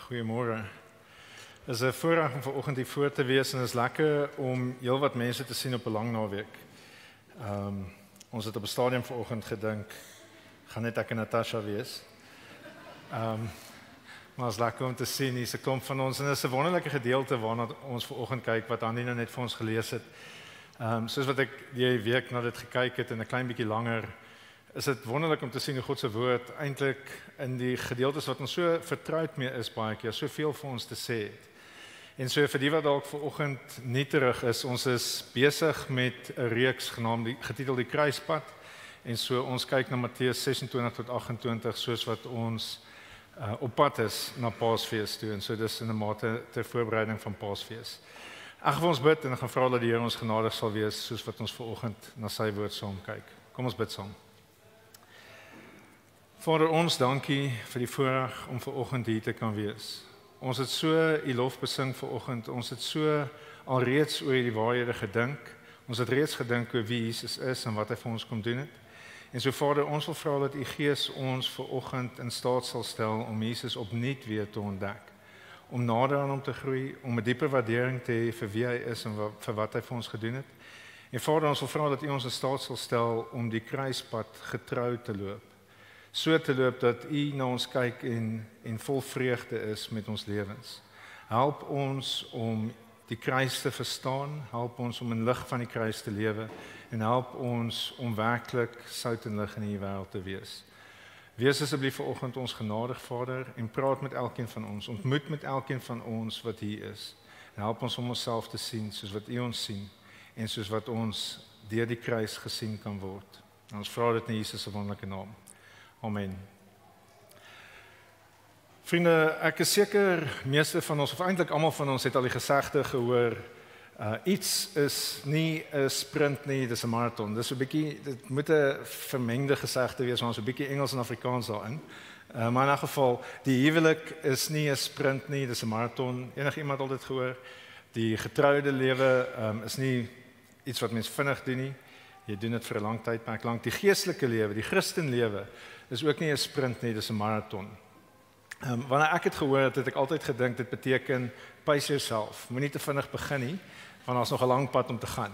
Goeiemôre. Het is 'n voorreg om vanoggend hier voor te wees en het is lekker om heelwat mense te sien op 'n lang naweek. Ons het op 'n stadium vanoggend gedink, gaan net ek en Natasha wees. Maar het is lekker om te sien, hier is 'n klomp van ons en dit is 'n wonderlike gedeelte waarna ons vanoggend kyk wat Annie nou net vir ons gelees het. Soos wat ek die week na dit gekyk het en 'n klein bietjie langer, is dit wonderlik om te sien hoe God se woord eintlik in die gedeeltes wat ons so vertroud mee is baie keer, soveel vir ons te sê het. En so vir die wat dalk vanoggend nie terug is, ons is besig met 'n reeks getiteld Die Kruispad. En so ons kyk na Matteus 26 tot 28 soos wat ons op pad is na Paasfees toe. En so dis in 'n mate ter voorbereiding van Paasfees. Ek gaan vir ons bid en ek gaan vra dat die Here ons genadig sal wees soos wat ons vanoggend na sy woord saam kyk. Kom ons bid saam. Vader, ons dankie vir die voorreg om vanoggend hier te kan wees. Ons het so U lof besing vanoggend. Ons het so alreeds oor die waarhede gedink. Ons het reeds gedink oor wie Jesus is en wat hy vir ons kom doen het. En so Vader, ons wil vra dat U Gees ons vanoggend in staat sal stel om Jesus opnuut weer te ontdek. Om nader aan hom te groei, om 'n dieper waardering te hê vir wie hy is en vir wat hy vir ons gedoen het. En Vader, ons wil vra dat U ons in staat sal stel om die kruispad getrou te loop. So te loop dat U na ons kyk en vol vreugde is met ons lewens. Help ons om die kruis te verstaan, help ons om in lig van die kruis te lewe en help ons om werklik sout en lig in hierdie wêreld te wees. Wees asseblief vanoggend ons genadig Vader en praat met elkeen van ons, ontmoet met elkeen van ons wat hier is. En help ons om onsself te sien soos wat U ons sien en soos wat ons deur die kruis gesien kan word. En ons vra dit in Jesus se wonderlike naam. Amen. Vriende, ek is seker meeste van ons, of eintlik almal van ons het al die gesegde gehoor, iets is nie 'n sprint nie, dis 'n marathon. Dis 'n bietjie, dit moet 'n vermengde gesegde wees, ons 'n bietjie Engels en Afrikaans daarin. Maar in 'n geval, die huwelik is nie 'n sprint nie, dis 'n marathon. Enigiemand al dit gehoor? Die getroude lewe is nie iets wat mens vinnig doen nie. Jy doen dit vir 'n lang tydperk lank. Die geestelike lewe, die Christenlewe, is ook nie 'n sprint nie, dis 'n marathon. Wanneer ek het gehoor het ek altyd gedink dit beteken pace yourself. Moenie te vinnig begin nie, want daar's nog 'n lang pad om te gaan.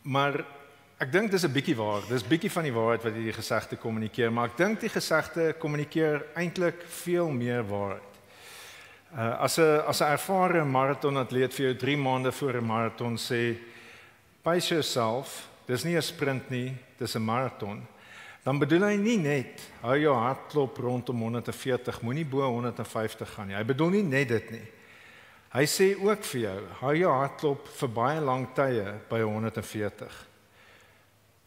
Maar ek dink dis 'n bietjie waar. Dis bietjie van die waarheid wat hierdie gesegde kommunikeer, maar ek dink die gesegde kommunikeer eintlik veel meer waarheid. As 'n ervare marathonatleet vir jou 3 maande voor 'n marathon sê, pace yourself, dis nie 'n sprint nie, dis 'n marathon. Dan bedoel hy nie net, hou jou hartklop rondom 140, moenie bo 150 gaan nie. Hy bedoel nie net dit nie. Hy sê ook vir jou, hou jou hartklop vir baie lang tye by 140.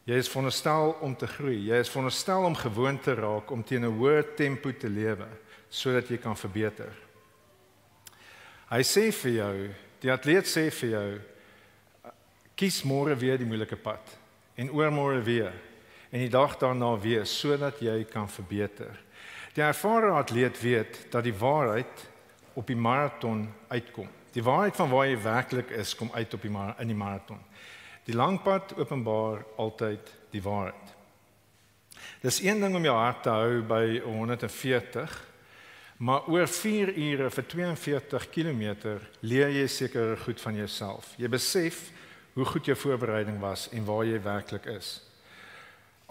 Jy is veronderstel om te groei. Jy is veronderstel om gewoond te raak om teen 'n hoë tempo te lewe, sodat jy kan verbeter. Hy sê vir jou, die atleet sê vir jou, kies môre weer die moeilike pad en oormôre weer. En die dag daarna weer, sodat jy kan verbeter. Die ervare atleet weet dat die waarheid op die marathon uitkom. Die waarheid van waar jy werklik is, kom uit op in die marathon. Die langpad openbaar altyd die waarheid. Dis een ding om jou hart te hou by 140, maar oor 4 ure vir 42 kilometer leer jy seker goed van jouself. Jy besef hoe goed jou voorbereiding was en waar jy werklik is.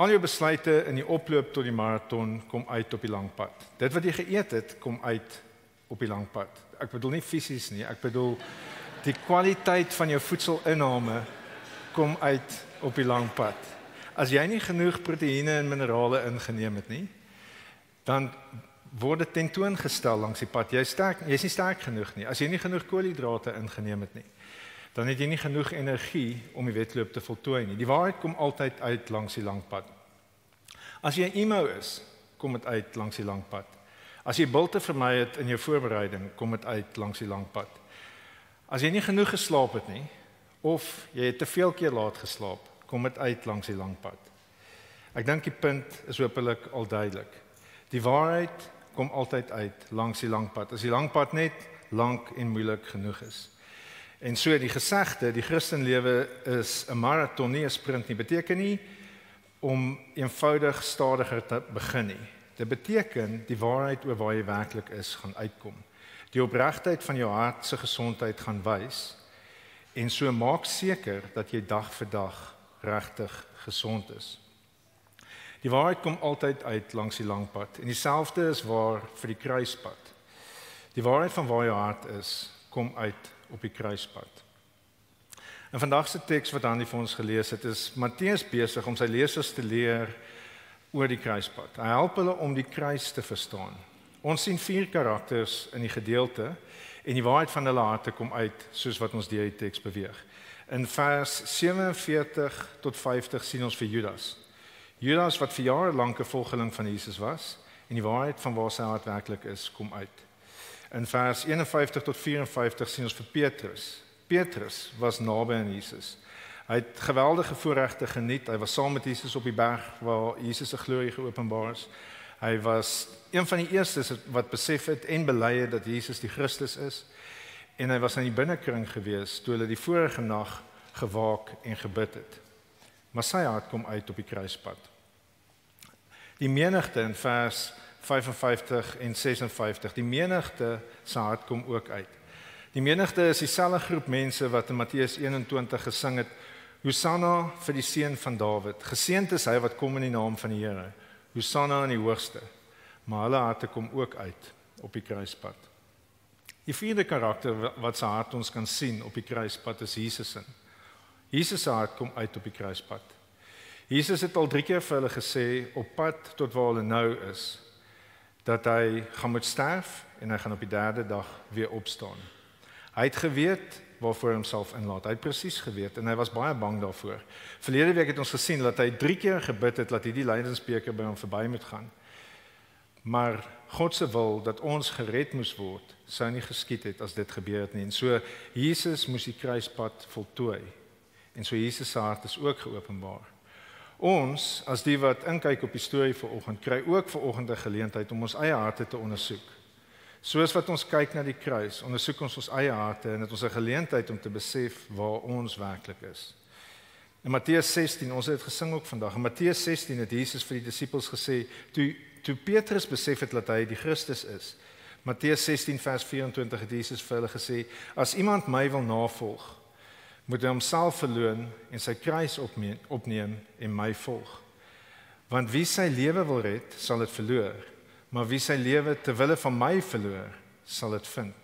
Al jou besluite in die oploop tot die marathon kom uit op die lang pad. Dit wat jy geëet het, kom uit op die lang pad. Ek bedoel nie fisies nie, ek bedoel die kwaliteit van jou voedselinname kom uit op die lang pad. As jy nie genoeg proteïene en minerale ingeneem het nie, dan word dit tentoongestel langs die pad. Jy's nie sterk genoeg nie. As jy nie genoeg koolhidrate ingeneem het nie, dan het jy nie genoeg energie om die wedloop te voltooi nie. Die waarheid kom altyd uit langs die lang pad. As jy emo is, kom dit uit langs die lang pad. As jy bilte vermy het in jou voorbereiding, kom dit uit langs die lang pad. As jy nie genoeg geslaap het nie, of jy het te veel keer laat geslaap, kom dit uit langs die lang pad. Ek dink die punt is hopelik al duidelik. Die waarheid kom altyd uit langs die lang pad. As die lang pad net lank en moeilik genoeg is. En so die gesegde, die Christenlewe is 'n marathon, nie 'n sprint nie. Beteken nie om eenvoudig stadiger te begin nie. Dit beteken die waarheid oor waar jy werklik is gaan uitkom. Die opregtheid van jou hart se gesondheid gaan wys en so maak seker dat jy dag vir dag regtig gesond is. Die waarheid kom altyd uit langs die lang pad en dieselfde is waar vir die kruispad. Die waarheid van waar jou hart is, kom uit op die kruispad. In vandag se teks wat Andy vir ons gelees het, is Matteus besig om sy lesers te leer oor die kruispad. Hy help hulle om die kruis te verstaan. Ons sien 4 karakters in die gedeelte en die waarheid van hulle harte kom uit soos wat ons deur die teks beweeg. In vers 47 tot 50 sien ons vir Judas. Judas wat vir jare lank 'n volgeling van Jesus was en die waarheid van waar sy hart werklik is kom uit. In vers 51 tot 54 sien ons vir Petrus. Petrus was naby aan Jesus. Hy het geweldige voorregte geniet. Hy was saam met Jesus op die berg waar Jesus se glorie geopenbaar is. Hy was een van die eerstes wat besef het en bely het dat Jesus die Christus is. En hy was in die binnekring gewees toe hulle die vorige nag gewaak en gebid het. Maar sy hart kom uit op die kruispad. Die menigte in vers 55 en 56, die menigte se hart kom ook uit. Die menigte is dieselfde groep mense wat in Matteus 21 gesing het, Hosanna vir die seun van Dawid. Geseënd is hy wat kom in die naam van die Here. Hosanna in die hoogste. Maar hulle harte kom ook uit op die kruispad. Die 4de karakter wat sy hart ons kan sien op die kruispad is Jesus. Jesus se hart kom uit op die kruispad. Jesus het al 3 keer vir hulle gesê op pad tot waar hulle nou is, dat hy gaan moet sterf en hy gaan op die 3de dag weer opstaan. Hy het geweet waarvoor homself inlaat. Hy het presies geweet en hy was baie bang daarvoor. Verlede week het ons gesien dat hy 3 keer gebid het dat hierdie lydensbeker by hom verby moet gaan. Maar God se wil dat ons gered moes word, sou nie geskied het as dit gebeur het nie. En so Jesus moes die kruispad voltooi. En so Jesus se hart is ook geopenbaar. Ons, as die wat inkyk op die storie vanoggend, kry ook vanoggend 'n geleentheid om ons eie harte te ondersoek. Soos wat ons kyk na die kruis, ondersoek ons eie harte en het ons 'n geleentheid om te besef waar ons werklik is. In Matteus 16, ons het dit gesing ook vandag. In Matteus 16 het Jesus vir die disippels gesê, toe Petrus besef het dat hy die Christus is. Matteus 16 vers 24 het Jesus vir hulle gesê, as iemand my wil navolg, moet hy homself verloon en sy kruis opneem en my volg. Want wie sy lewe wil red, sal dit verloor. Maar wie sy lewe ter wille van my verloor, sal dit vind.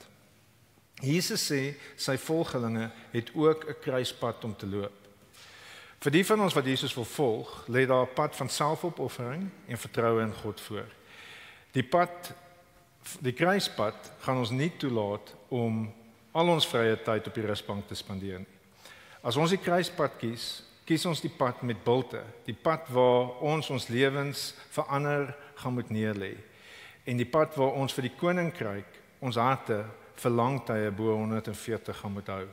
Jesus sê sy volgelinge het ook 'n kruispad om te loop. Vir die van ons wat Jesus wil volg, lê daar 'n pad van selfopoffering en vertroue in God voor. Die kruispad gaan ons nie toelaat om al ons vrye tyd op die rusbank te spandeer nie. As ons die kruispad kies ons die pad met bulte, die pad waar ons lewens verander gaan moet neerlê. En die pad waar ons vir die koninkryk ons harte vir lang tye bo 140 gaan moet hou.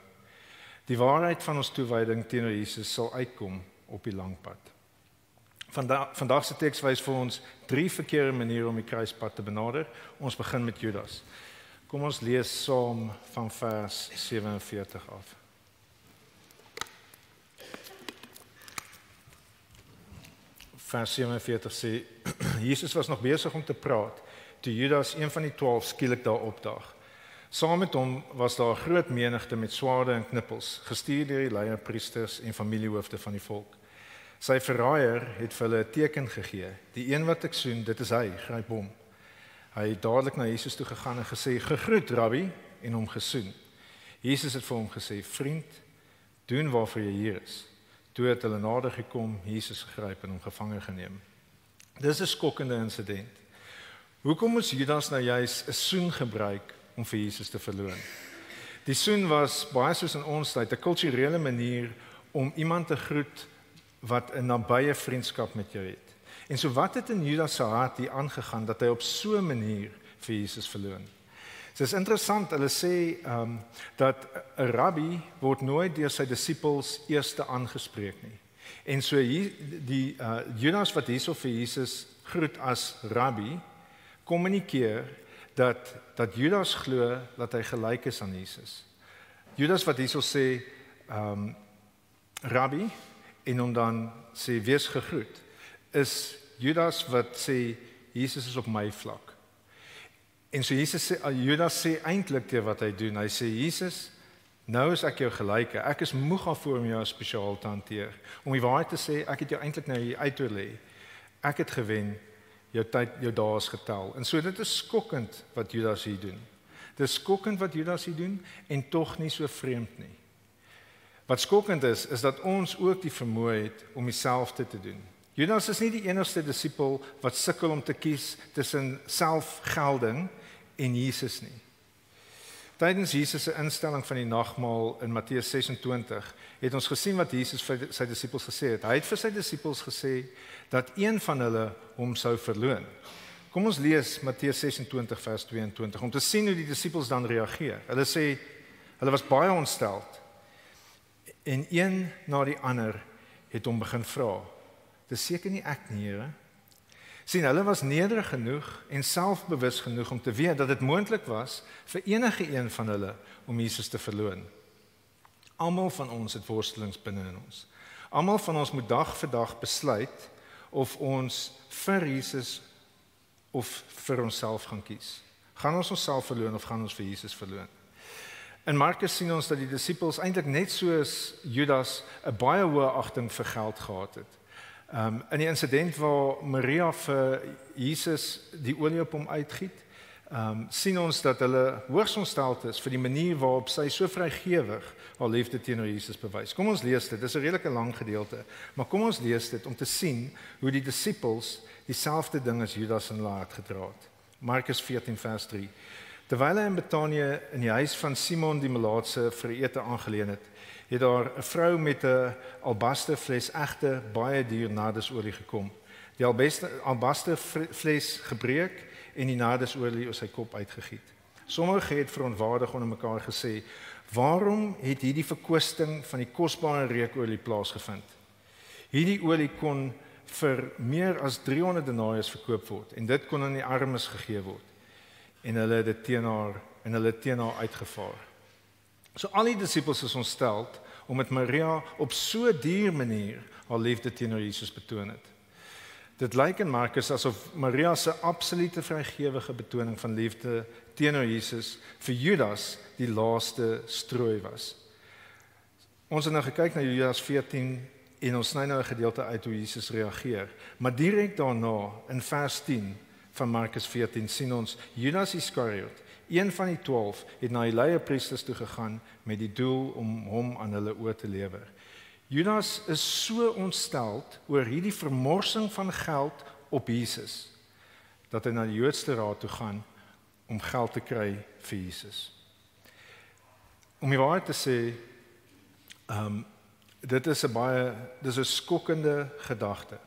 Die waarheid van ons toewyding teenoor Jesus sal uitkom op die lang pad. Vandag se teks wys vir ons 3 verkeerde maniere om die kruispad te benader. Ons begin met Judas. Kom ons lees saam van vers 47 af. Vers 47 sê, Jesus was nog besig om te praat, toe Judas, een van die 12, skielik daar opdaag. Saam met hom was daar 'n groot menigte met swaarde en knippels, gestuur deur die leierpriesters en familiehoofde van die volk. Sy verraaier het vir hulle 'n teken gegee. Die een wat ek soen, dit is hy, gryp hom. Hy het dadelik na Jesus toe gegaan en gesê, gegroet Rabbi, en hom gesoen. Jesus het vir hom gesê, vriend, doen waarvoor jy hier is. Toe het hulle nader gekom, Jesus gegryp en hom gevange geneem. Dis 'n skokkende insident. Hoekom moes Judas nou juis 'n soen gebruik om vir Jesus te verloon? Die soen was baie soos in ons tyd 'n kulturele manier om iemand te groet wat 'n nabye vriendskap met jou het. En so wat het in Judas se hart hier aangegaan dat hy op so 'n manier vir Jesus verloon? Dit is interessant, hulle sê dat 'n rabbi word nooit deur sy disippels eerste aangespreek nie. En so die Judas wat hierso vir Jesus groet as rabbi, kommunikeer dat Judas glo dat hy gelyk is aan Jesus. Judas wat hierso sê rabbi en hom dan sê wees gegroet, is Judas wat sê Jesus is op my vlak. En so Judas sê eintlik teer wat hy doen. Hy sê, Jesus, nou is ek jou gelyke. Ek is moeg daarvoor om jou spesiaal te hanteer. Om die waarheid te sê, ek het jou eintlik nou hier uitoorlê. Ek het gewen, jou tyd, jou dae is getel. En so dit is skokkend wat Judas hier doen. Dit is skokkend wat Judas hier doen en tog nie so vreemd nie. Wat skokkend is dat ons ook die vermoë het om dieselfde te doen. Judas is nie die enigste disipel wat sukkel om te kies tussen selfgelding en Jesus nie. Tydens Jesus se instelling van die nagmaal in Matteus 26 het ons gesien wat Jesus vir sy disippels gesê het. Hy het vir sy disippels gesê dat een van hulle hom sou verloon. Kom ons lees Matteus 26 vers 22 om te sien hoe die disippels dan reageer. Hulle sê, hulle was baie ontsteld en een na die ander het hom begin vra. Dis seker nie ek nie, Here. Sien, hulle was nederig genoeg en selfbewus genoeg om te weet dat dit moontlik was vir enige een van hulle om Jesus te verloon. Almal van ons het worstelings binne in ons. Almal van ons moet dag vir dag besluit of ons vir Jesus of vir onsself gaan kies. Gaan ons onsself verloon of gaan ons vir Jesus verloon? In Markus sien ons dat die disippels eintlik net soos Judas 'n baie hoë agting vir geld gehad het. In die insident waar Maria vir Jesus die olie op hom uitgiet, sien ons dat hulle hoogs ontsteld is vir die manier waarop sy so vrygewig haar liefde teenoor Jesus bewys. Kom ons lees dit, dit is 'n redelike lang gedeelte, maar kom ons lees dit om te sien hoe die disippels dieselfde ding as Judas in hulle hart gedra het. Markus 14 vers 3. Terwyl hy in Betanië in die huis van Simon die Melaatse vir ete aangeleen het daar 'n vrou met 'n albasterfles egte baie duur nardesolie gekom. Die albasterfles gebreek en die nardesolie oor sy kop uitgegiet. Sommige het verontwaardig onder mekaar gesê, waarom het hierdie verkwisting van die kosbare reukolie plaasgevind? Hierdie olie kon vir meer as 300 denarius verkoop word en dit kon aan die armes gegee word. En hulle het dit teen haar uitgevaar. So al die disippels is ontsteld omdat Maria op so 'n duur manier haar liefde teenoor Jesus betoon het. Dit lyk in Markus asof Maria se absolute vrygewige betoning van liefde teenoor Jesus vir Judas die laaste strooi was. Ons het nou gekyk na Judas 14 en ons sny nou 'n gedeelte uit hoe Jesus reageer, maar direk daarna in vers 10 van Markus 14 sien ons Judas Iskariot, een van die 12, het na die leierpriesters toe gegaan met die doel om hom aan hulle oor te lewer. Judas is so ontsteld oor hierdie vermorsing van geld op Jesus dat hy na die Joodse raad toe gaan om geld te kry vir Jesus. Om die waarheid te sê, dit is 'n skokkende gedagte.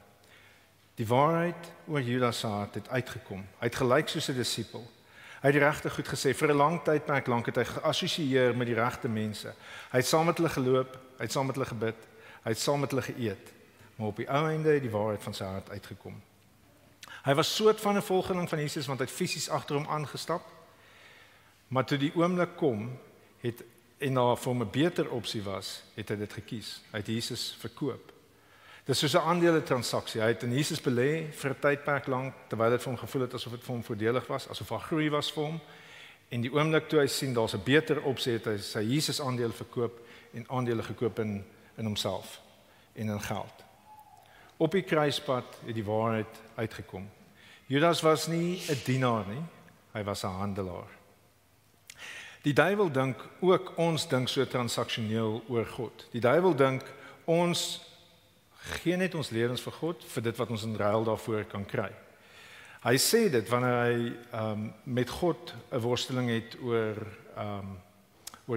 Die waarheid oor Judas se hart het uitgekom. Hy het gelyk soos 'n disipel. Hy het die regte goed gesê. Vir 'n lang tydperk lank het hy geassosieer met die regte mense. Hy het saam met hulle geloop, hy het saam met hulle gebid, hy het saam met hulle geëet. Maar op die ou einde het die waarheid van sy hart uitgekom. Hy was soort van 'n volgeling van Jesus want hy het fisies agter hom aangestap. Maar toe die oomblik kom en daar vir hom 'n beter opsie was, het hy dit gekies. Hy het Jesus verkoop. Dis soos 'n aandeletransaksie. Hy het in Jesus belê vir 'n tydperk lank terwyl dit vir hom gevoel het asof dit vir hom voordelig was, asof daar groei was vir hom. En die oomblik toe hy sien daar's 'n beter opsie, het hy sy Jesus aandele verkoop en aandele gekoop in homself en in geld. Op die kruispad het die waarheid uitgekom. Judas was nie 'n dienaar nie, hy was 'n handelaar. Die duiwel dink ook ons dink so transaksioneel oor God. Die duiwel dink ons gee net ons lewens vir God vir dit wat ons in ruil daarvoor kan kry. Hy sê dit wanneer hy met God 'n worsteling het oor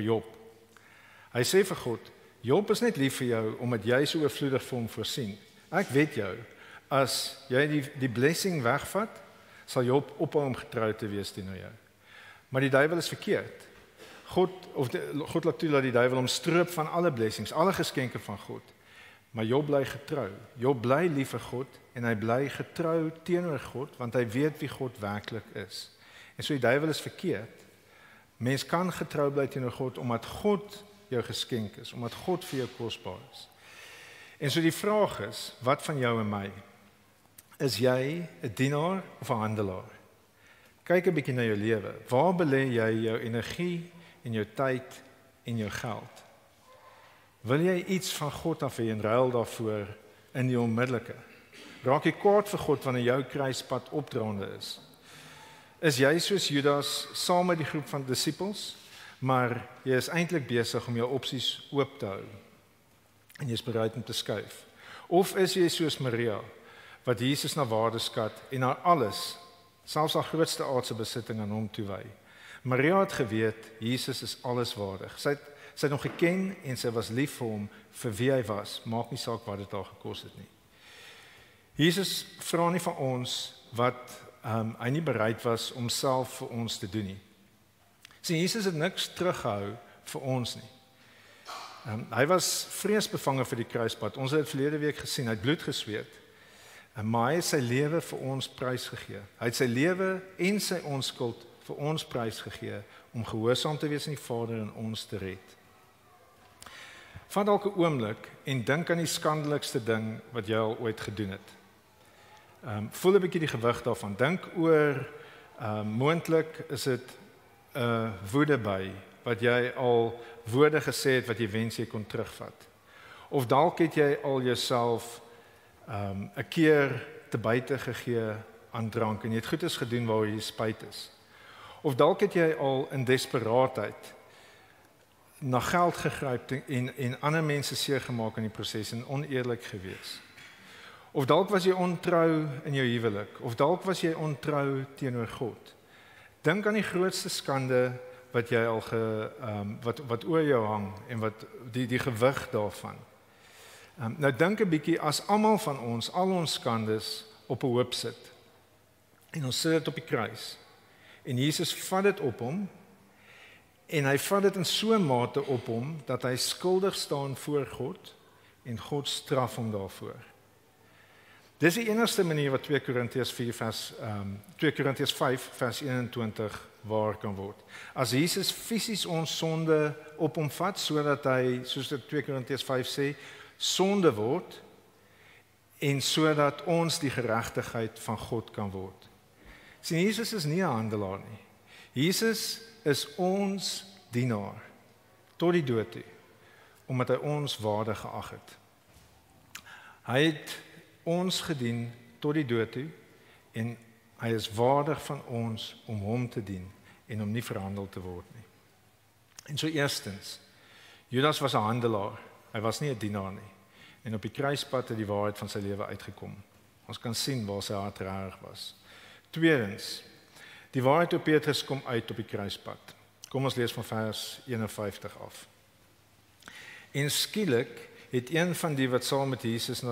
Job. Hy sê vir God, Job is net lief vir jou omdat jy so oorvloedig vir hom voorsien. Ek weet jou, as jy die blessing wegvat, sal Job ophou om getrou te wees teenoor jou. Maar die duiwel is verkeerd. God laat toe dat die duiwel hom stroop van alle blessings, alle geskenke van God. Maar Job bly getrou. Job bly lief vir God en hy bly getrou teenoor God want hy weet wie God werklik is. En so die duiwel is verkeerd. Mens kan getrou bly teenoor God omdat God jou geskenk is, omdat God vir jou kosbaar is. En so die vraag is, wat van jou en my? Is jy 'n dienaar of 'n handelaar? Kyk 'n bietjie na jou lewe. Waar belê jy jou energie en jou tyd en jou geld? Wil jy iets van God af hê en ruil daarvoor in die onmiddellike? Raak jy kwaad vir God wanneer jou kruispad opdraande is? Is jy soos Judas saam met die groep van disippels, maar jy is eintlik besig om jou opsies oop te hou en jy is bereid om te skuif? Of is jy soos Maria, wat Jesus na waarde skat en haar alles, selfs haar grootste aardse besitting aan hom toewy? Maria het geweet, Jesus is alles waardig. Sy het hom geken en sy was lief vir hom vir wie hy was, maak nie saak wat dit haar gekos het nie. Jesus vra nie van ons wat hy nie bereid was om self vir ons te doen nie. Jesus het niks teruggehou vir ons nie. Hy was vreesbevange vir die kruispad. Ons het verlede week gesien, hy het bloed gesweet. Maar hy het sy lewe vir ons prysgegee. Hy het sy lewe en sy onskuld vir ons prysgegee om gehoorsaam te wees aan die Vader en ons te red. Vat dalk 'n oomblik en dink aan die skandelikste ding wat jy al ooit gedoen het. Voel 'n bietjie die gewig daarvan. Dink oor moontlik is dit 'n woede by wat jy al woorde gesê het wat jy wens jy kon terugvat. Of dalk het jy al jouself 'n keer te buite gegee aan drank en jy het goedes gedoen waar jy spyt is. Of dalk het jy al in desperaatheid na geld gegryp en ander mense seer gemaak in die proses en oneerlik gewees. Of dalk was jy ontrou in jou huwelik, of dalk was jy ontrou teenoor God. Dink aan die grootste skande wat jy al wat oor jou hang en wat die gewig daarvan. Nou dink 'n bietjie as almal van ons al ons skandes op 'n hoop sit. En ons sit dit op die kruis. En Jesus vat dit op hom en hy vat dit in so 'n mate op hom dat hy skuldig staan voor God en God straf hom daarvoor. Dis die enigste manier wat 2 Korintiërs 5 vers 21 waar kan word. As Jesus fisies ons sonde op hom vat sodat hy, soos dit 2 Korintiërs 5 sê, sonde word en sodat ons die geregtigheid van God kan word. Sien, Jesus is nie 'n handelaar nie. Jesus is ons dienaar tot die dood toe, omdat hy ons waardig geag het. Hy het ons gedien tot die dood toe en hy is waardig van ons om hom te dien en om nie verhandel te word nie. En so eerstens, Judas was 'n handelaar, hy was nie 'n dienaar nie. En op die kruispad het die waarheid van sy lewe uitgekom. Ons kan sien waar sy hart reg was. Tweedens, die waarheid op Petrus kom uit op die kruispad. Kom ons lees van vers 51 af. En skielik het een van die wat saam met Jesus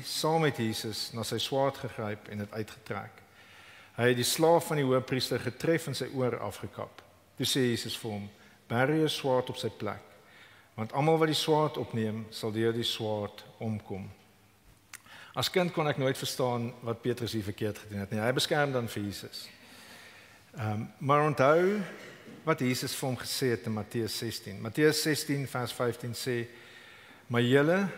saam met Jesus na sy swaard gegryp en dit uitgetrek. Hy het die slaaf van die hoofpriester getref en sy oor afgekap. Toe sê Jesus vir hom: "Bury jou swaard op sy plek, want almal wat die swaard opneem, sal deur die swaard omkom." As kind kon ek nooit verstaan wat Petrus hier verkeerd gedoen het nie. Hy beskerm dan vir Jesus. Maar onthou wat Jesus vir hom gesê het in Matteus 16. Matteus 16 vers 15 sê: "Maar julle,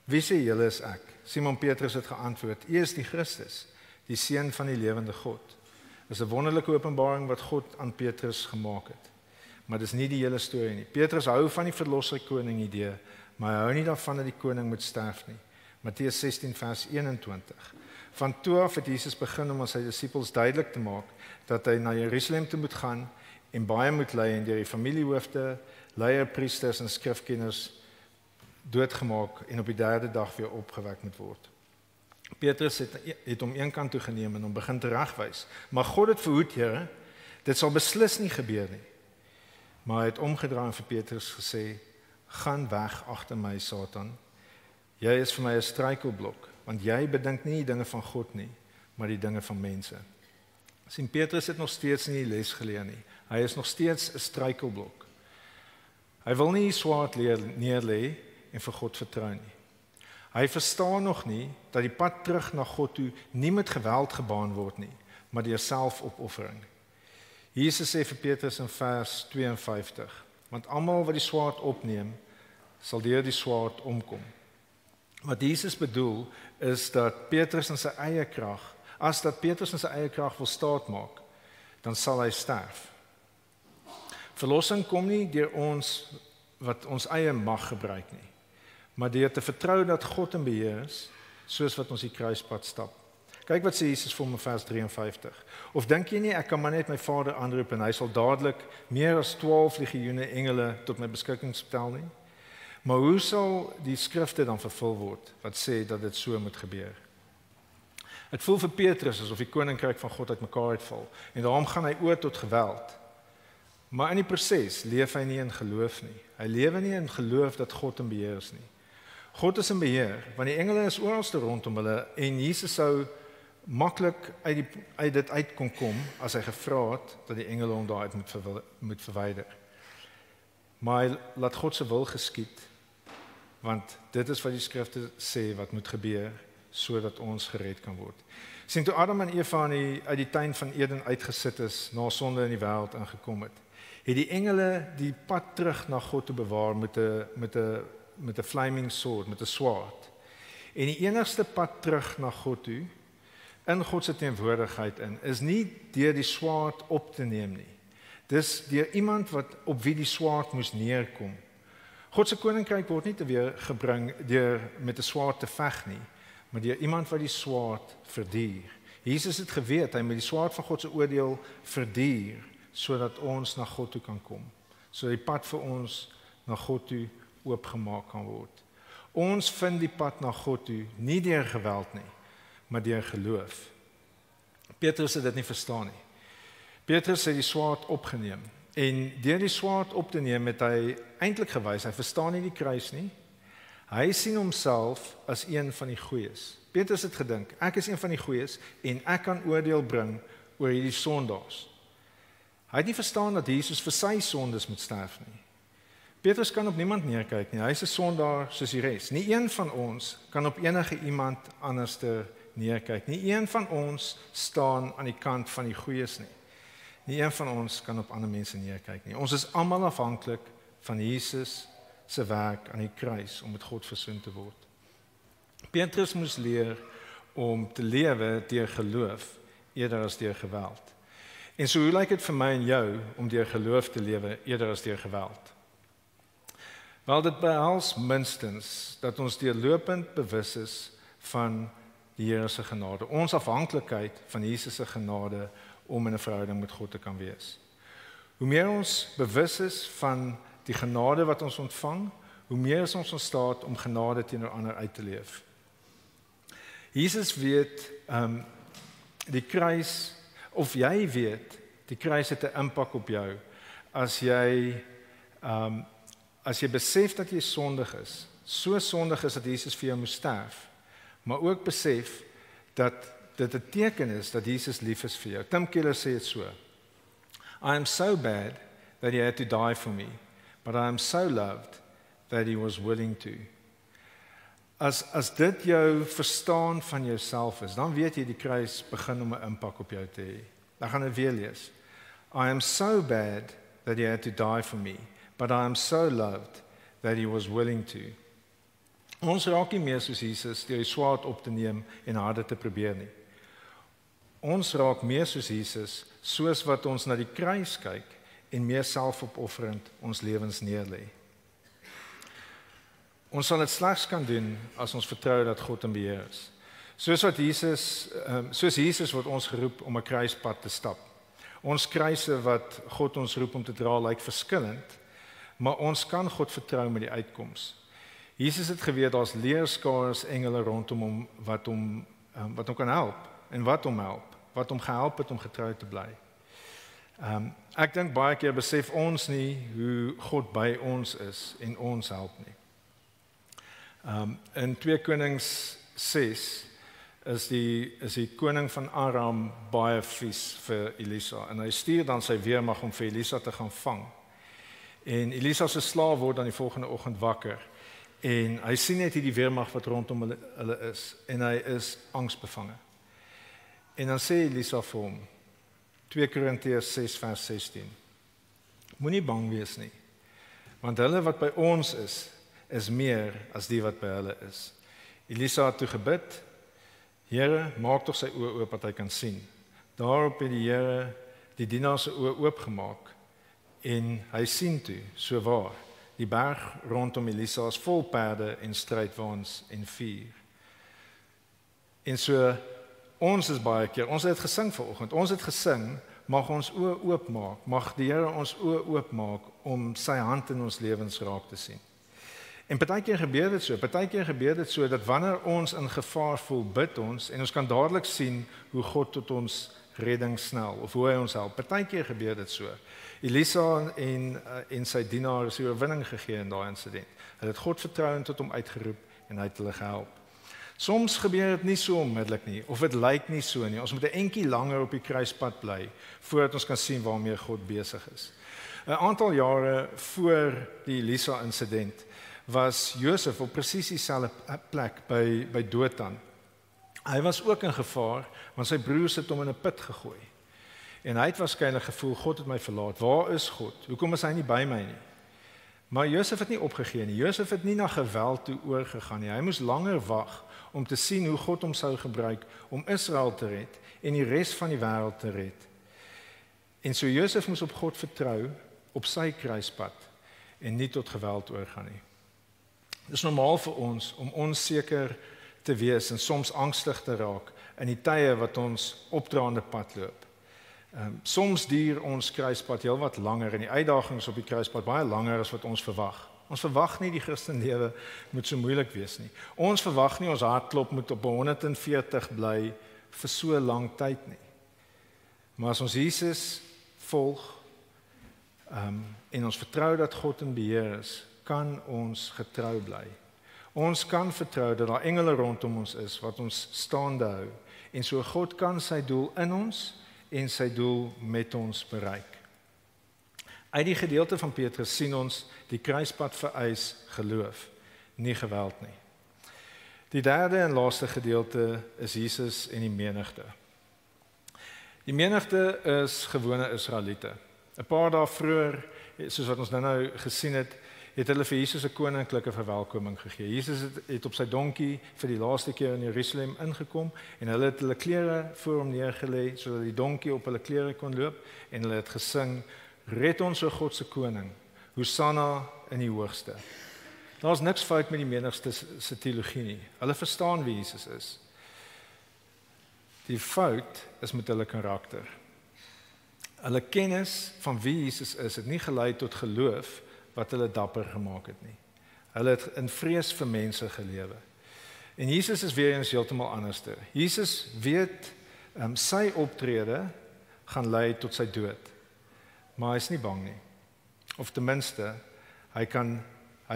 wie sê julle is ek?" Simon Petrus het geantwoord: "U is die Christus, die seun van die lewende God." Dis 'n wonderlike openbaring wat God aan Petrus gemaak het. Maar dis nie die hele storie nie. Petrus hou van die verlosser koning idee, maar hy hou nie daarvan dat die koning moet sterf nie. Matteus 16 vers 21. Van toe af het Jesus begin om aan sy disippels duidelik te maak dat hy na Jerusalem toe moet gaan en baie moet ly en deur die familiehoofde, leierpriesters en skrifkenners doodgemaak en op die 3de dag weer opgewek moet word. Petrus het hom een kant toe geneem en hom begin teregwys. Maar God het verhoed, Here, dit sal beslis nie gebeur nie. Maar hy het omgedraai en vir Petrus gesê: "Gaan weg agter my, Satan. Jy is vir my 'n struikelblok, want jy bedink nie die dinge van God nie, maar die dinge van mense." Sien, Petrus het nog steeds nie die les geleer nie. Hy is nog steeds 'n struikelblok. Hy wil nie swaard neerlê en vir God vertrou nie. Hy verstaan nog nie dat die pad terug na God toe nie met geweld gebaan word nie, maar deur selfopoffering. Jesus sê vir Petrus in vers 52: "Want almal wat die swaard opneem, sal deur die swaard omkom." Wat Jesus bedoel is dat Petrus in sy eie krag, as dat Petrus in sy eie krag wil staat maak, dan sal hy sterf. Verlossing kom nie deur ons wat ons eie mag gebruik nie, maar deur te vertrou dat God in beheer is, soos wat ons die kruispad stap. Kyk wat sê Jesus vir hom in vers 53. Of dink jy nie ek kan maar net my Vader aanroep en hy sal dadelik meer as 12 legioene engele tot my beskikking stel nie? Maar hoe sal die skrifte dan vervul word wat sê dat dit so moet gebeur? Dit voel vir Petrus asof die koninkryk van God uitmekaar uitval en daarom gaan hy oor tot geweld. Maar in die proses leef hy nie in geloof nie. Hy lewe nie in geloof dat God in beheer is nie. God is in beheer, want die engele is oralste rondom hulle en Jesus sou maklik uit dit uit kon kom as hy gevra het dat die engele hom daaruit moet verwyder. Maar hy laat God se wil geskied, want dit is wat die skrifte sê wat moet gebeur sodat ons gered kan word. Sien, toe Adam en Eva uit die tuin van Eden uitgesit is, na sonde in die wêreld ingekom het die engele die pad terug na God te bewaar met 'n flaming sword, met 'n swaard. En die enigste pad terug na God toe, in God se teenwoordigheid is nie deur die swaard op te neem nie. Dis deur iemand op wie die swaard moes neerkom. God se koninkryk word nie teweeg gebring deur met 'n swaard te veg nie, maar deur iemand wat die swaard verduur. Jesus het geweet hy moet die swaard van God se oordeel verduur sodat ons na God toe kan kom. Sodat die pad vir ons na God toe oopgemaak kan word. Ons vind die pad na God toe nie deur geweld nie, maar deur geloof. Petrus het dit nie verstaan nie. Petrus het die swaard opgeneem en deur die swaard op te neem het hy eintlik gewys hy verstaan nie die kruis nie. Hy sien homself as een van die goeies. Petrus het gedink, ek is een van die goeies en ek kan oordeel bring oor hierdie sondaars. Hy het nie verstaan dat Jesus vir sy sondes moet sterf nie. Petrus kan op niemand neerkyk nie. Hy is 'n sondaar soos die res. Nie een van ons kan op enige iemand anderste neerkyk. Nie een van ons staan aan die kant van die goeies nie. Nie een van ons kan op ander mense neerkyk nie. Ons is almal afhanklik van Jesus se werk aan die kruis om met God versoen te word. Petrus moes leer om te lewe deur geloof eerder as deur geweld. En so hoe lyk dit vir my en jou om deur geloof te lewe eerder as deur geweld? Wel, dit behels minstens dat ons deurlopend bewus is van die Here se genade, ons afhanklikheid van Jesus se genade om in 'n verhouding met God te kan wees. Hoe meer ons bewus is van die genade wat ons ontvang, hoe meer is ons in staat om genade teenoor ander uit te leef. Jesus weet die kruis, of jy weet, die kruis het 'n impak op jou as jy besef dat jy sondig is, so sondig is dat Jesus vir jou moes sterf, maar ook besef dat dit 'n teken is dat Jesus lief is vir jou. Tim Keller sê dit so: I am so bad that he had to die for me, but I am so loved that he was willing to. As dit jou verstaan van jouself is, dan weet jy die kruis begin om 'n impak op jou te hê. Ek gaan dit weer lees. I am so bad that he had to die for me, but I am so loved that he was willing to. Ons raak nie meer soos Jesus deur die swaard op te neem en harder te probeer nie. Ons raak meer soos Jesus soos wat ons na die kruis kyk en meer selfopofferend ons lewens neerlê. Ons sal dit slegs kan doen as ons vertrou dat God in beheer is. Soos Jesus word ons geroep om 'n kruispad te stap. Ons kruise wat God ons roep om te dra lyk verskillend, maar ons kan God vertrou met die uitkoms. Jesus het geweet daar's leerskare engele rondom hom wat hom kan help en wat hom gehelp het om getrou te bly. Ek dink baie keer besef ons nie hoe God by ons is en ons help nie. In 2 Konings 6 is die koning van Aram baie vies vir Elisa en hy stuur dan sy weermag om vir Elisa te gaan vang. En Elisa se slaaf word dan die volgende oggend wakker en hy sien net hierdie weermag wat rondom hulle is en hy is angsbevange. En dan sê Elisa vir hom, 2 Korintiërs 6 vers 16, moenie bang wees nie, want hulle wat by ons is meer as die wat by hulle is. Elisa het toe gebid, Here, maak tog sy oë oop dat hy kan sien. Daarop het die Here die dienaar se oë oopgemaak en hy sien toe, so waar, die berg rondom Elisa is vol perde en strydwaans en vuur. En so, ons is baie keer, ons het gesing vanoggend, ons het gesing, mag ons oë oopmaak, mag die Here ons oë oopmaak om sy hand in ons lewens raak te sien. En partykeer gebeur dit so dat wanneer ons in gevaar voel, bid ons en ons kan dadelik sien hoe God tot ons redding snel of hoe hy ons help. Partykeer gebeur dit so. Elisa en sy dienaar is die oorwinning gegee in daai insident. Hulle het God vertrou en tot hom uitgeroep en hy het hulle gehelp. Soms gebeur dit nie so onmiddellik nie of dit lyk nie so nie. Ons moet 'n entjie langer op die kruispad bly voordat ons kan sien waarmee God besig is. 'n Aantal jare voor die Elisa insident was Josef op presies dieselfde plek by Dothan. Hy was ook in gevaar want sy broers het hom in 'n put gegooi. En hy het waarskynlik gevoel God het my verlaat. Waar is God? Hoekom is hy nie by my nie? Maar Josef het nie opgegee nie. Josef het nie na geweld toe oorgegaan nie. Hy moes langer wag om te sien hoe God hom sou gebruik om Israel te red en die res van die wêreld te red. En so Josef moes op God vertrou op sy kruispad en nie tot geweld oorgaan nie. Dit is normaal vir ons om onseker te wees en soms angstig te raak in die tye wat ons opdraande pad loop. Soms duur ons kruispad heelwat langer en die uitdagings op die kruispad baie langer as wat ons verwag. Ons verwag nie die Christenlewe moet so moeilik wees nie. Ons verwag nie ons hartklop moet op 140 bly vir so lang tyd nie. Maar as ons Jesus volg en ons vertrou dat God in beheer is, kan ons getrou bly. Ons kan vertrou dat daar engele rondom ons is wat ons staande hou en so God kan sy doel in ons en sy doel met ons bereik. Uit die gedeelte van Petrus sien ons die kruispad vereis geloof, nie geweld nie. Die derde en laaste gedeelte is Jesus en die menigte. Die menigte is gewone Israeliete. 'n Paar dae vroeër, soos wat ons nou gesien het hulle vir Jesus 'n koninklike verwelkoming gegee. Jesus het op sy donkie vir die laaste keer in Jerusalem ingekom en hulle het hulle klere voor hom neergelê sodat die donkie op hulle klere kon loop en hulle het gesing: "Red ons, o God se koning, Hosanna in die hoogste." Daar's niks fout met die menigste se teologie nie. Hulle verstaan wie Jesus is. Die fout is met hulle karakter. Hulle kennis van wie Jesus is het nie gelei tot geloof wat hulle dapper gemaak het nie. Hulle het in vrees vir mense gelewe. En Jesus is weer eens heeltemal anderster. Jesus weet sy optrede gaan lei tot sy dood. Maar hy is nie bang nie. Of ten minste, hy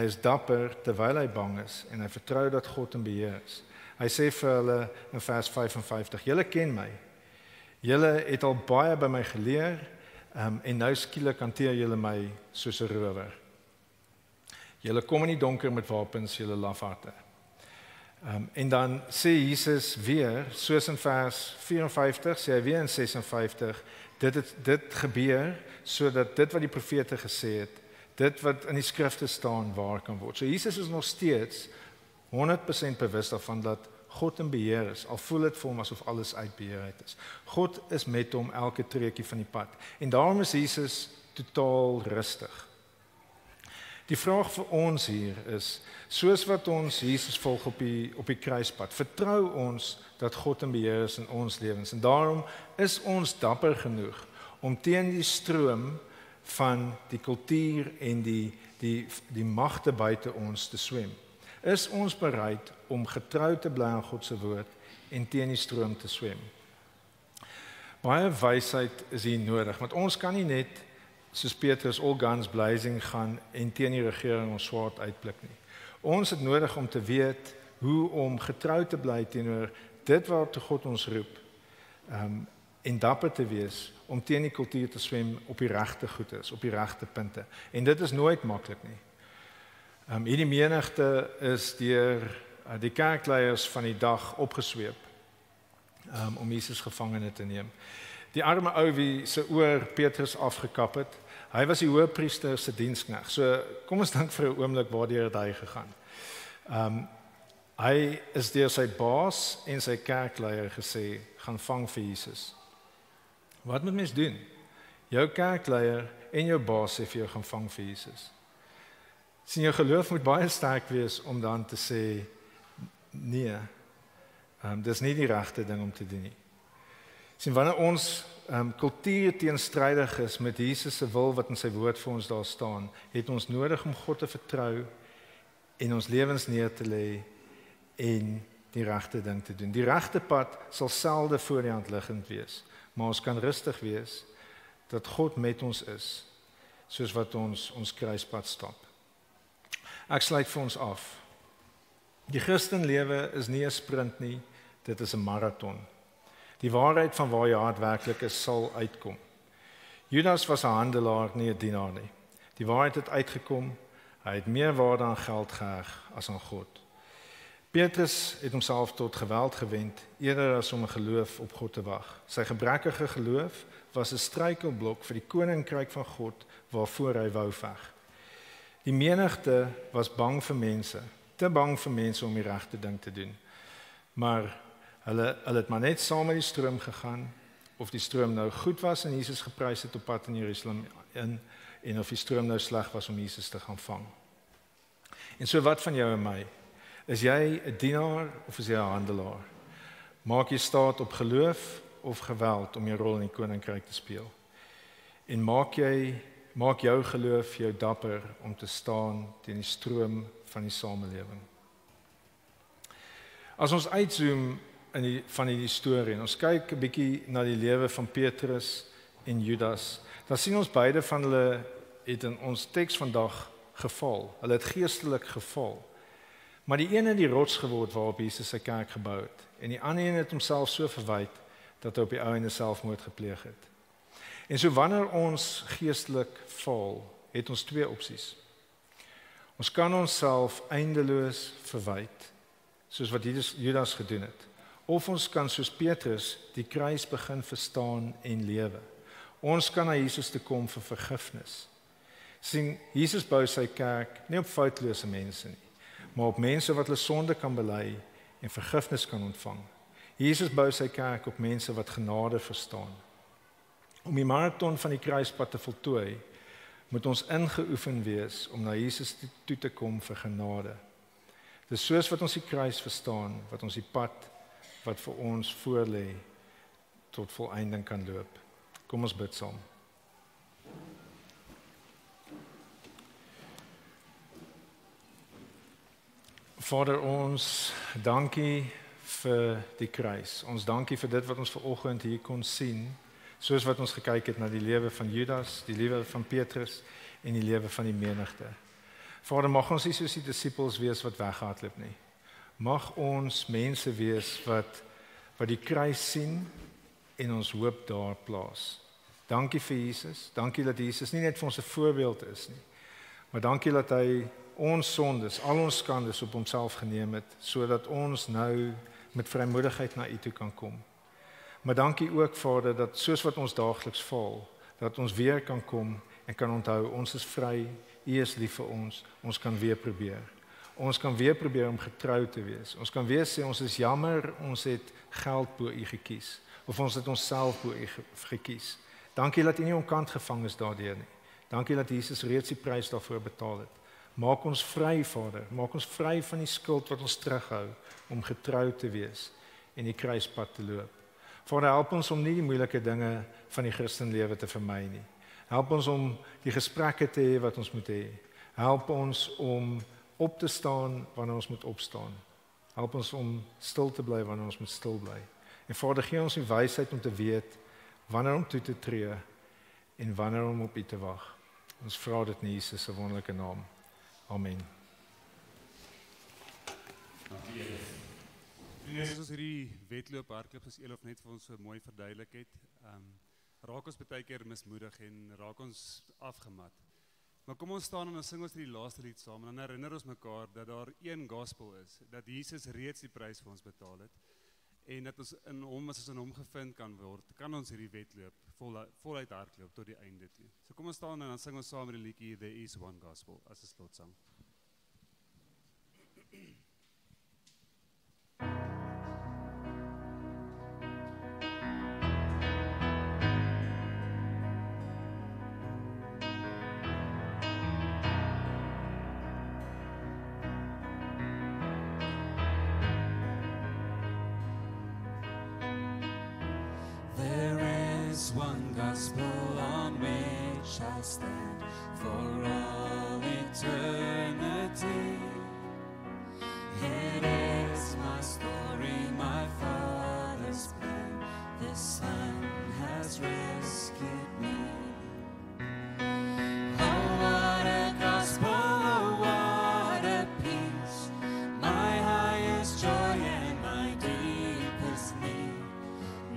is dapper terwyl hy bang is en hy vertrou dat God in beheer is. Hy sê vir hulle in vers 55, "Julle ken my. Julle het al baie by my geleer en nou skielik hanteer julle my soos 'n rower. Julle kom in die donker met wapens, julle lafharte." En dan sê Jesus weer, soos in vers 54, sê hy weer in 56, dit gebeur sodat dit wat die profete gesê het, dit wat in die skrifte staan waar kan word. So Jesus is nog steeds 100% bewus daarvan dat God in beheer is, al voel dit vir hom asof alles uit beheer uit is. God is met hom elke treukie van die pad. En daarom is Jesus totaal rustig. Die vraag vir ons hier is, soos wat ons Jesus volg op die kruispad, vertrou ons dat God in beheer is in ons lewens. En daarom is ons dapper genoeg om teen die stroom van die kultuur en die magte buite ons te swem. Is ons bereid om getrou te bly aan God se woord en teen die stroom te swem? Baie wysheid is hier nodig, want ons kan nie net soos Petrus all guns blazing gaan en teen die regering ons swaard uitblik nie. Ons het nodig om te weet hoe om getrou te bly teenoor dit waartoe God ons roep, en dapper te wees om teen die kultuur te swem op die regte goedes, op die regte punte. En dit is nooit maklik nie. Hierdie menigte is deur die kerkleiers van die dag opgesweep om Jesus gevangene te neem. Die arme ou wie se oor Petrus afgekap het, hy was die hoëpriester se diensknegt. So kom ons dink vir 'n oomblik waardeur het hy gegaan. Hy is deur sy baas en sy kerkleier gesê, gaan vang vir Jesus. Wat moet mens doen? Jou kerkleier en jou baas sê vir jou gaan vang vir Jesus. Sien, jou geloof moet baie sterk wees om dan te sê, nee, dis nie die regte ding om te doen nie. Sien, wanneer ons kultuur teenstrydig is met Jesus se wil wat in sy woord vir ons daar staan, het ons nodig om God te vertrou en ons lewens neer te lê en die regte ding te doen. Die regte pad sal selde voor die hand liggend wees, maar ons kan rustig wees dat God met ons is, soos wat ons kruispad stap. Ek sluit vir ons af. Die Christenlewe is nie 'n sprint nie, dit is 'n maraton. Die waarheid van waar jy hart werklik is, sal uitkom. Judas was 'n handelaar, nie 'n dienaar nie. Die waarheid het uitgekom, hy het meer waarde aan geld geheg as aan God. Petrus het homself tot geweld gewend, eerder as om 'n geloof op God te wag. Sy gebrekkige geloof was 'n struikelblok vir die koninkryk van God waarvoor hy wou veg. Die menigte was bang vir mense, te bang vir mense om die regte ding te doen. Maar hulle het maar net saam met die stroom gegaan, of die stroom nou goed was en Jesus geprys het op pad in Jerusalem in, en of die stroom nou sleg was om Jesus te gaan vang. En so wat van jou en my? Is jy 'n dienaar of is jy 'n handelaar? Maak jy staat op geloof of geweld om jou rol in die koninkryk te speel? En maak jou geloof jou dapper om te staan teen die stroom van die samelewing. As ons uitzoom van die storie en ons kyk 'n bietjie na die lewe van Petrus en Judas, dan sien ons beide van hulle het in ons teks vandag geval. Hulle het geestelik geval. Maar die een het die rots geword waarop Jesus sy kerk gebou het, en die ander een het homself so verwyd dat hy op die ou einde selfmoord gepleeg het. En so wanneer ons geestelik val, het ons twee opsies. Ons kan onsself eindeloos verwyd, soos wat Judas gedoen het. Of ons kan soos Petrus die kruis begin verstaan en lewe. Ons kan na Jesus toe kom vir vergifnis. Sien, Jesus bou sy kerk nie op foutlose mense nie, maar op mense wat hulle sonde kan bely en vergifnis kan ontvang. Jesus bou sy kerk op mense wat genade verstaan. Om die maraton van die kruispad te voltooi, moet ons ingeoefen wees om na Jesus toe te kom vir genade. Dis soos wat ons die kruis verstaan, wat ons die pad wat vir ons voorlê tot volëinding kan loop. Kom ons bid saam. Vader, ons dankie vir die kruis. Ons dankie vir dit wat ons vanoggend hier kon sien, soos wat ons gekyk het na die lewe van Judas, die lewe van Petrus en die lewe van die menigte. Vader, mag ons nie soos die disippels wees wat weghardloop nie. Mag ons mense wees wat die kruis sien en ons hoop daar plaas. Dankie vir Jesus. Dankie dat Jesus nie net vir ons 'n voorbeeld is nie, maar dankie dat hy ons sondes, al ons skandes op homself geneem het, sodat ons nou met vrymoedigheid na U toe kan kom. Maar dankie ook, Vader, dat soos wat ons daagliks val, dat ons weer kan kom en kan onthou, ons is vry, U is lief vir ons, ons kan weer probeer. Ons kan weer probeer om getrou te wees. Ons kan weer sê, ons is jammer, ons het geld bo U gekies, of ons het onsself bo U gekies. Dankie dat U nie onkant gevang is daardeur nie. Dankie dat Jesus reeds die prys daarvoor betaal het. Maak ons vry, Vader, maak ons vry van die skuld wat ons terughou om getrou te wees en die kruispad te loop. Vader, help ons om nie die moeilike dinge van die Christenlewe te vermy nie. Help ons om die gesprekke te hê wat ons moet hê. Help ons om op te staan wanneer ons moet opstaan. Help ons om stil te bly wanneer ons moet stil bly. En Vader, gee ons die wysheid om te weet wanneer om toe te tree en wanneer om op U te wag. Ons vra dit in Jesus se wonderlike naam. Amen. As ons hierdie wedloop hardloop as Elof net vir ons so mooi verduidelik het, raak ons baie keer mismoedig en raak ons afgemat. Maar kom ons staan en ons sing ons die laaste lied saam en dan herinner ons mekaar dat daar een gospel is, dat Jesus reeds die prys vir ons betaal het en dat ons in hom, as ons in hom gevind kan word, kan ons hierdie wedloop voluit hardloop tot die einde toe. So kom ons staan en dan sing ons saam met die liedjie There Is One Gospel as 'n slotsang. gospel on which I'll stand for all eternity. It is my story, my Father's plan. The Son has rescued me. Oh, what a gospel, oh, what a peace, my highest joy and my deepest need.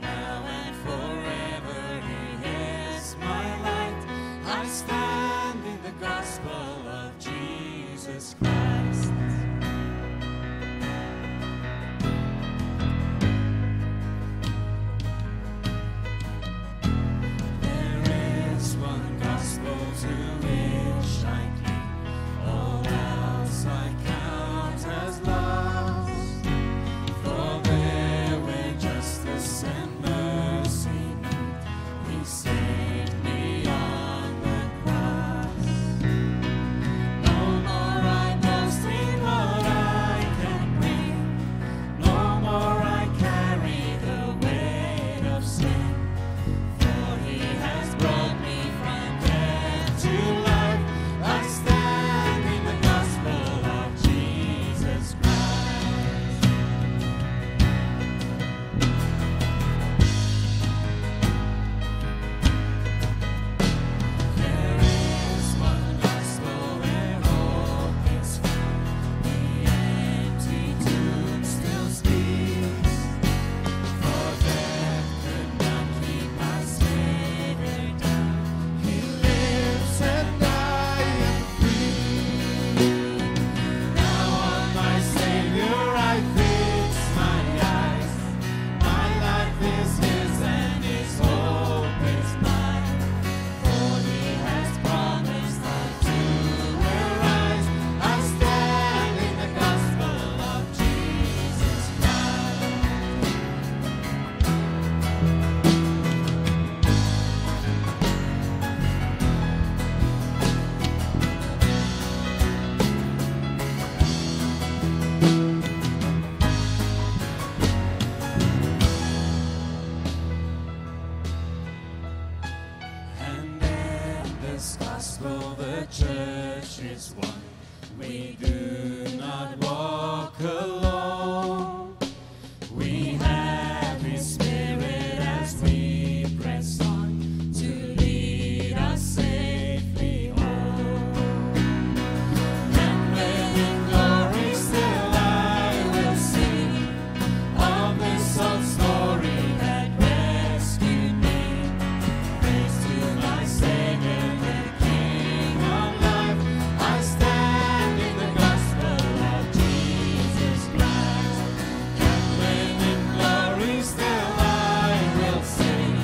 Now and forever He is my light. I stand in the gospel of Jesus Christ. There is one gospel to which I cling, all else I count as lost. For there where justice and mercy meet, He saved me on the cross. No more I boast in what I can bring, no more I carry the weight of sin. For He has brought me from death to life. I stand in the gospel of Jesus Christ. There is one gospel where hope is found. The empty tomb still speaks. For death could not keep my Savior down. He lives and I am free. Now on my Savior I fix my eyes. My life is His and His hope is mine. For He has promised not to arise. I stand in the gospel of Jesus Christ. And in this gospel the church is one. We do not walk alone. We have His Spirit as we press on to lead us safely home. And when in glory still I will sing of this old story that rescued me. Praise to my Savior, the King of life. I stand in the gospel of Jesus Christ. And when in glory still I will sing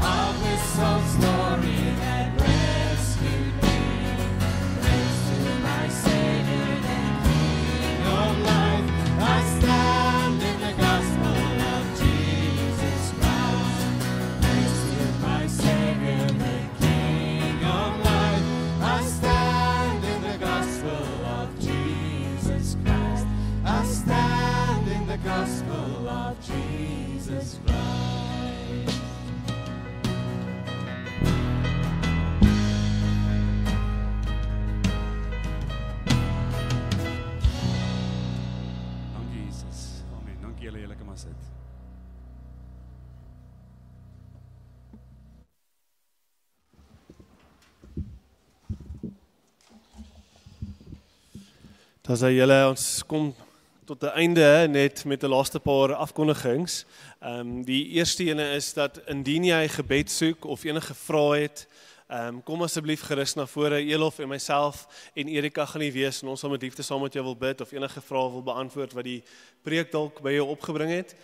of this old story that rescued me. Praise to my Savior, the King of life. I stand in the gospel of Jesus Christ. Praise to my Savior, the King of life. I stand in the gospel of Jesus Christ. I stand in the gospel of Jesus Christ. Dankie Jesus. Amen. Dankie julle, julle kan maar sit. Dan sê julle, ons kom tot 'n einde net met 'n laaste paar afkondigings. Die eerste ene is dat indien jy gebed soek of enige vrae het, kom asseblief gerus na vore. Elof en myself en Erika gaan nie wees en ons sal met liefde saam met jou wil bid of enige vrae wil beantwoord wat die preek dalk by jou opgebring het.